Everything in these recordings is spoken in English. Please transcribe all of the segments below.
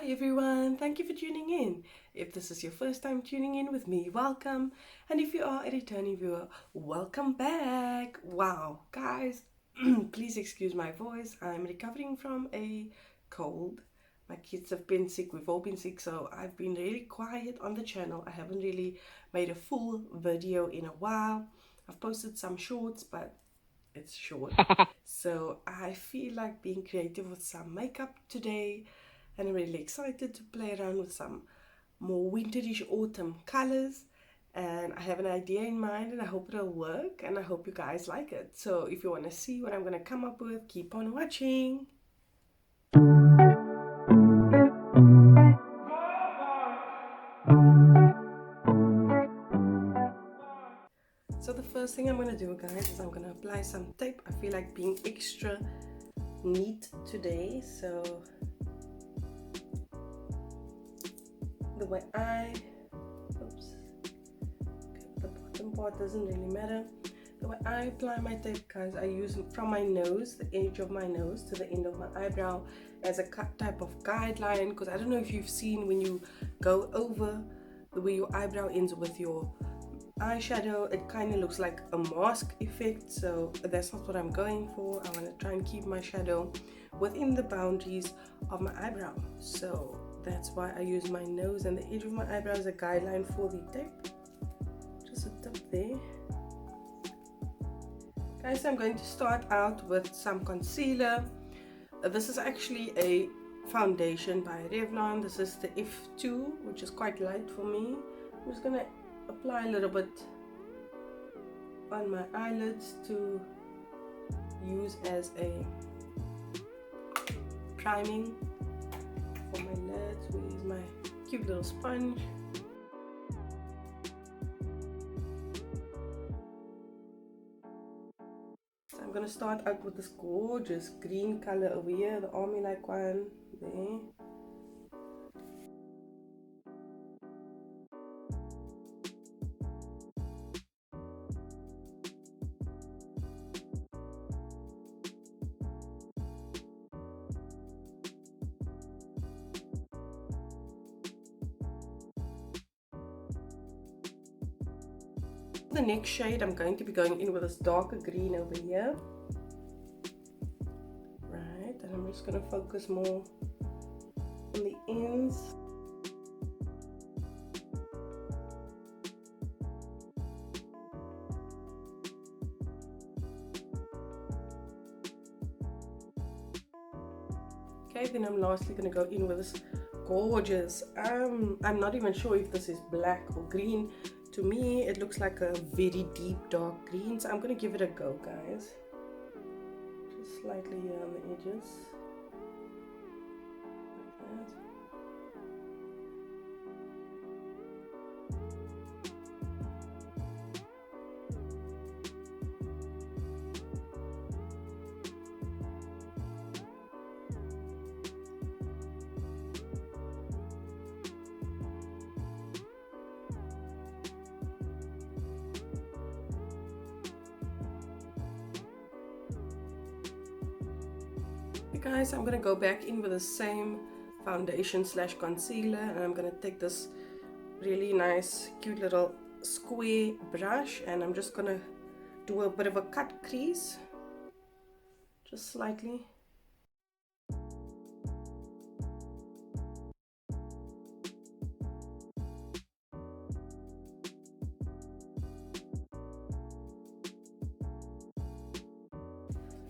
everyone, thank you for tuning in. If this is your first time tuning in with me, welcome. And if you are a returning viewer, welcome back. Wow, guys, please excuse my voice. I'm recovering from a cold. My kids have been sick, we've all been sick, so I've been really quiet on the channel. I haven't really made a full video in a while. I've posted some shorts, but it's short. So I feel like being creative with some makeup today, and I'm really excited to play around with some more winterish autumn colors. And I have an idea in mind, and I hope it'll work, and I hope you guys like it. So if you want to see what I'm going to come up with, keep on watching. So the first thing I'm going to do, guys, is I'm going to apply some tape. I feel like being extra neat today, so the way the bottom part doesn't really matter. The way I apply my tape, guys, I use from my nose, the edge of my nose to the end of my eyebrow as a type of guideline, because I don't know if you've seen when you go over the way your eyebrow ends with your eyeshadow, it kind of looks like a mask effect. So that's not what I'm going for. I want to try and keep my shadow within the boundaries of my eyebrow. So that's why I use my nose and the edge of my eyebrow as a guideline for the tape. Just a tip there. Guys, I'm going to start out with some concealer. This is actually a foundation by Revlon. This is the F2, which is quite light for me. I'm just going to apply a little bit on my eyelids to use as a priming for my lids. We use my cute little sponge. So I'm gonna start out with this gorgeous green color over here, the army like one there. The next shade, I'm going to be going in with this darker green over here. Right, and I'm just going to focus more on the ends. Okay, then I'm lastly going to go in with this gorgeous, I'm not even sure if this is black or green. To me, it looks like a very deep dark green, so I'm going to give it a go, guys. Just slightly here on the edges. Like that. Guys, I'm gonna go back in with the same foundation slash concealer, and I'm gonna take this really nice cute little square brush, and I'm just gonna do a bit of a cut crease, just slightly.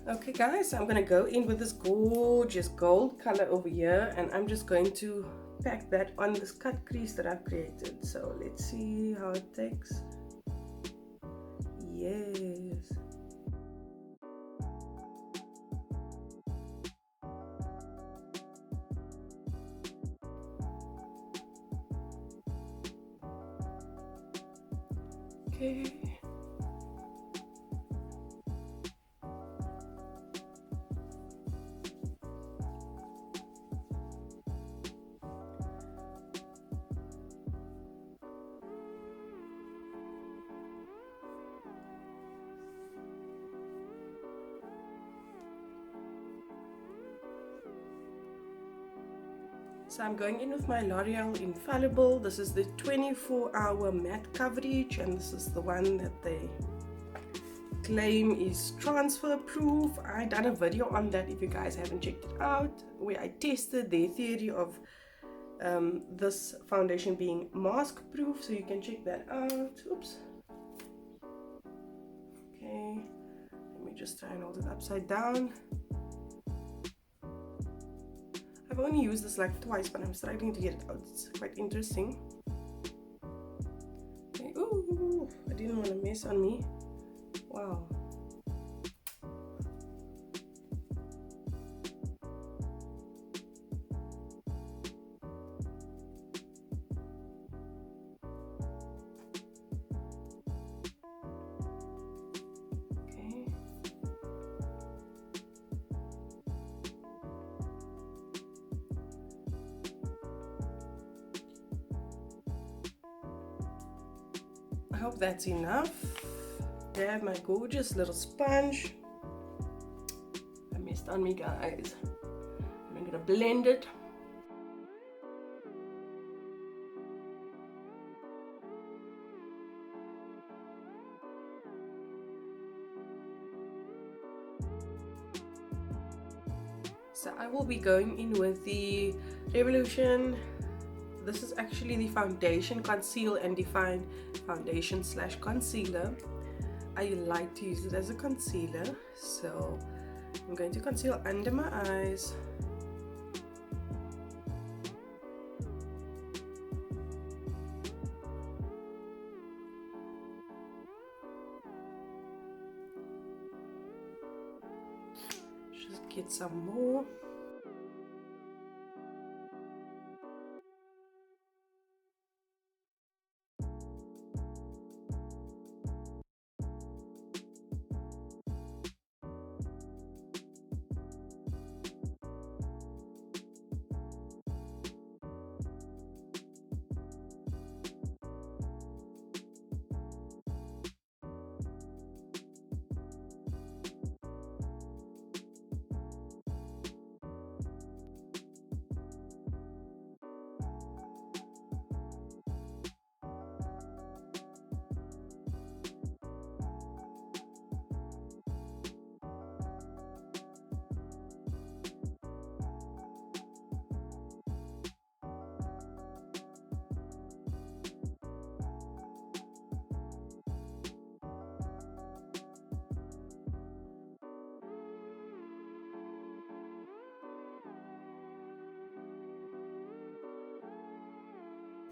Okay guys, I'm gonna go in with this gorgeous gold color over here, and I'm just going to pack that on this cut crease that I've created. So let's see how it takes. Yes. Okay. So I'm going in with my L'Oreal Infallible. This is the 24-hour matte coverage, and this is the one that they claim is transfer proof. I done a video on that if you guys haven't checked it out, where I tested their theory of this foundation being mask proof, so you can check that out. Oops. Okay, let me just try and hold it upside down. I've only used this like twice, but I'm struggling to get it out. It's quite interesting. Okay. Ooh, I didn't want to mess on me. Wow. Okay. I hope that's enough. Grab my gorgeous little sponge. I messed on me, guys. I'm gonna blend it. So I will be going in with the Revolution. This is actually the Foundation Conceal and Define Foundation / Concealer. I like to use it as a concealer, so I'm going to conceal under my eyes. Just get some more.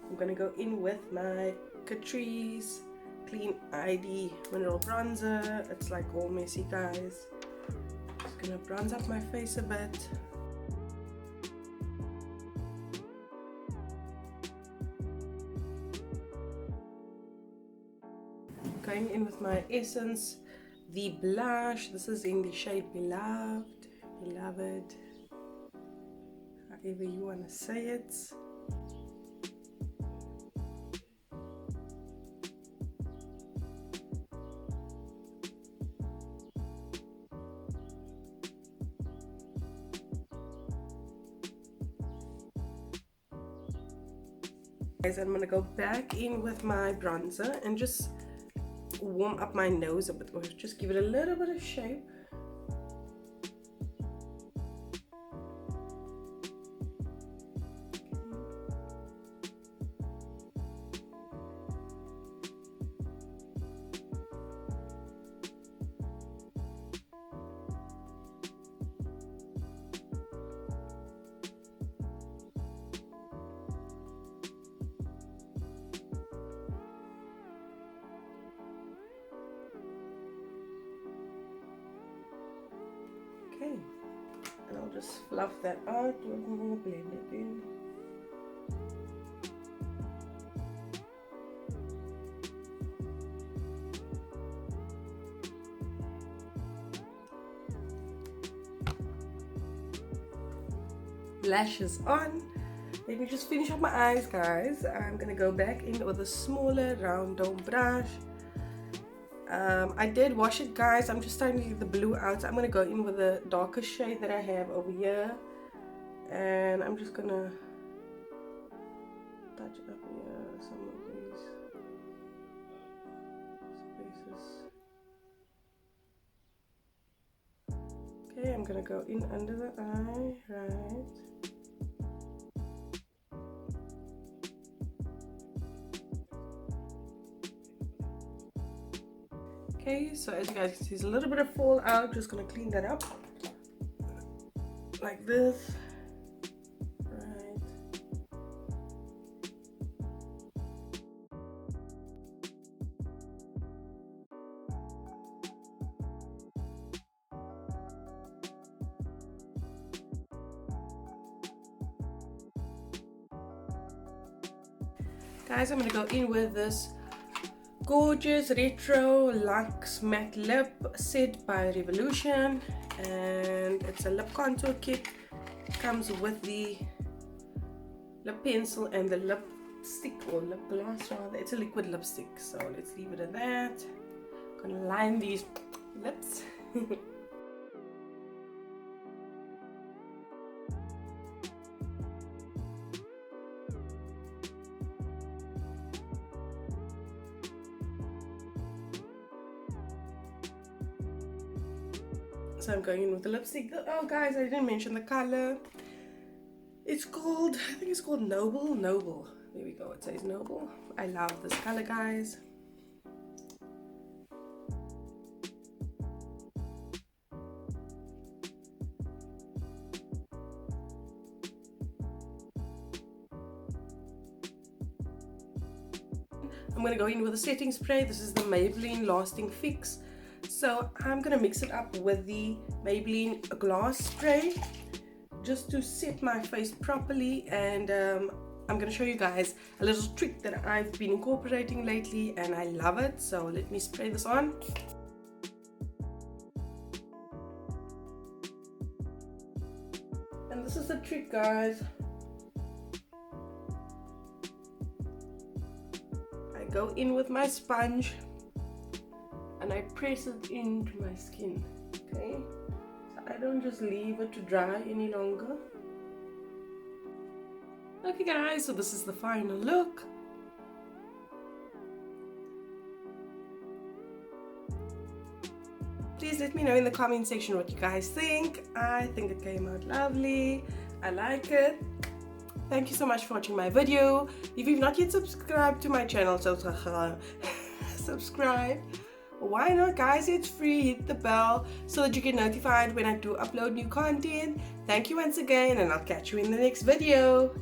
I'm gonna go in with my Catrice Clean ID Mineral Bronzer. It's like all messy, guys. Just gonna bronze up my face a bit. Going in with my Essence, the blush. This is in the shade Beloved, however you wanna say it. I'm gonna go back in with my bronzer and just warm up my nose a bit, or just give it a little bit of shape. Okay, and I'll just fluff that out, blend it in. Lashes on. Let me just finish up my eyes, guys. I'm gonna go back in with a smaller round dome brush. I did wash it, guys. I'm just starting to get the blue out, so I'm gonna go in with a darker shade that I have over here, and I'm just gonna touch up here some of these spaces. Okay, I'm gonna go in under the eye, right? Okay, so as you guys can see, there's a little bit of fallout. Just gonna clean that up like this. Right. Guys, I'm gonna go in with this gorgeous retro luxe matte lip set by Revolution, and it's a lip contour kit. Comes with the lip pencil and the lipstick, or lip gloss rather. It's a liquid lipstick, so let's leave it at that. Gonna line these lips. So I'm going in with the lipstick. Oh guys, I didn't mention the color. It's called, I think it's called Noble. There we go, it says Noble. I love this color, guys. I'm going to go in with a setting spray. This is the Maybelline Lasting Fix. So I'm going to mix it up with the Maybelline Glass Spray just to set my face properly, and I'm going to show you guys a little trick that I've been incorporating lately and I love it. So let me spray this on. And this is the trick, guys. I go in with my sponge and I press it into my skin, okay? So I don't just leave it to dry any longer. Okay guys, so this is the final look. Please let me know in the comment section what you guys think. I think it came out lovely. I like it. Thank you so much for watching my video. If you've not yet subscribed to my channel, so subscribe. Why not, guys? It's free. Hit the bell so that you get notified when I do upload new content. Thank you once again, and I'll catch you in the next video.